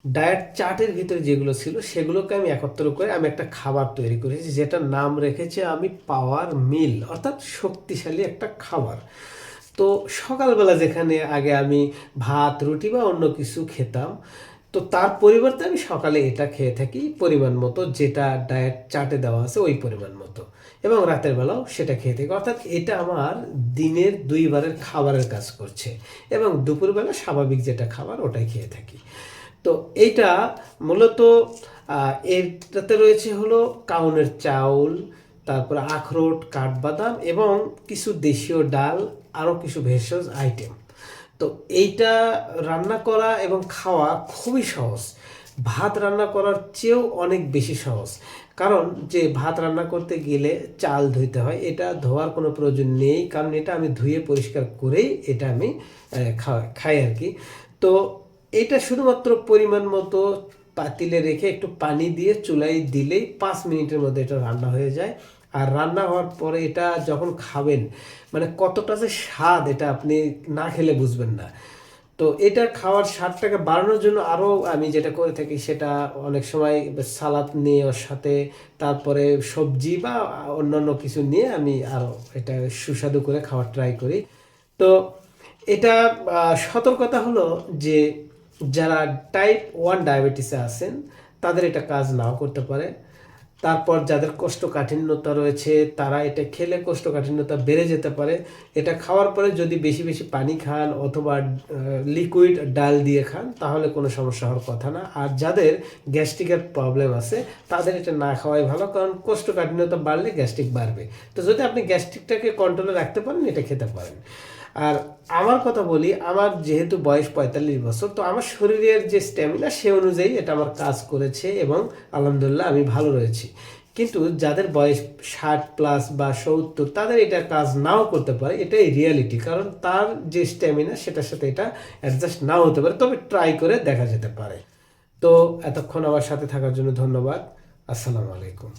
Diet চার্টের ভিতরে যেগুলো ছিল সেগুলোকে আমি একত্র করে আমি একটা খাবার তৈরি করেছি, যেটার নাম রেখেছি আমি পাওয়ার মিল, অর্থাৎ শক্তিশালী একটা খাবার। তো সকালবেলা যেখানে আগে আমি ভাত রুটি বা অন্য কিছু খেতাম, তো তার পরিবর্তে আমি সকালে এটা খেয়ে থাকি পরিমাণ মতো, যেটা ডায়েট চার্টে দেওয়া আছে ওই পরিমাণ মতো, এবং রাতের বেলাও সেটা খেয়ে থাকি। অর্থাৎ এটা আমার দিনের 2 বারের খাবারের কাজ করছে, এবং দুপুরবেলা স্বাভাবিক যেটা খাবার ওটাই খেয়ে থাকি। তো এইটা মূলত এটাতে রয়েছে হলো কাউনের চাউল, তারপরে আখরোট, কাঠবাদাম এবং কিছু দেশীয় ডাল, আরও কিছু ভেষজ আইটেম। তো এইটা রান্না করা এবং খাওয়া খুবই সহজ, ভাত রান্না করার চেয়েও অনেক বেশি সহজ। কারণ যে ভাত রান্না করতে গেলে চাল ধুইতে হয়, এটা ধোয়ার কোনো প্রয়োজন নেই, কারণ এটা আমি ধুয়ে পরিষ্কার করেই এটা আমি খাই আর কি। তো এটা শুধুমাত্র পরিমাণ মতো পাতিলে রেখে একটু পানি দিয়ে চুলায় দিলেই 5 মিনিটের মধ্যে এটা রান্না হয়ে যায়। আর রান্না হওয়ার পরে এটা যখন খাবেন, মানে কতটা যে স্বাদ এটা আপনি না খেলে বুঝবেন না। তো এটা খাওয়ার স্বাদটাকে বাড়ানোর জন্য আরও আমি যেটা করে থাকি, সেটা অনেক সময় সালাদ নিয়ে ওর সাথে তারপরে সবজি বা অন্যান্য কিছু নিয়ে আমি আরও এটা সুস্বাদু করে খাওয়ার ট্রাই করি। তো এটা সতর্কতা হলো যে যারা টাইপ 1 ডায়াবেটিসে আছেন তাদের এটা কাজ নাও করতে পারে। তারপর যাদের কোষ্ঠকাঠিন্যতা রয়েছে তারা এটা খেলে কোষ্ঠকাঠিন্যতা বেড়ে যেতে পারে। এটা খাওয়ার পরে যদি বেশি বেশি পানি খান অথবা লিকুইড ডাল দিয়ে খান তাহলে কোনো সমস্যা হওয়ার কথা না। আর যাদের গ্যাস্ট্রিকের প্রবলেম আছে তাদের এটা না খাওয়াই ভালো, কারণ কোষ্ঠকাঠিন্যতা বাড়লে গ্যাস্ট্রিক বাড়বে। তো যদি আপনি গ্যাস্ট্রিকটাকে কন্ট্রোলে রাখতে পারেন এটা খেতে পারেন। আর আমার কথা বলি, আমার যেহেতু বয়স 45 বছর, তো আমার শরীরের যে স্ট্যামিনা সে অনুযায়ী এটা আমার কাজ করেছে এবং আলহামদুলিল্লাহ আমি ভালো রয়েছি। কিন্তু যাদের বয়স 60+ বা 70 তাদের এটা কাজ নাও করতে পারে, এটাই রিয়ালিটি, কারণ তার যে স্ট্যামিনা সেটার সাথে এটা অ্যাডজাস্ট নাও হতে পারে, তবে ট্রাই করে দেখা যেতে পারে। তো এতক্ষণ আমার সাথে থাকার জন্য ধন্যবাদ। আসসালামু আলাইকুম।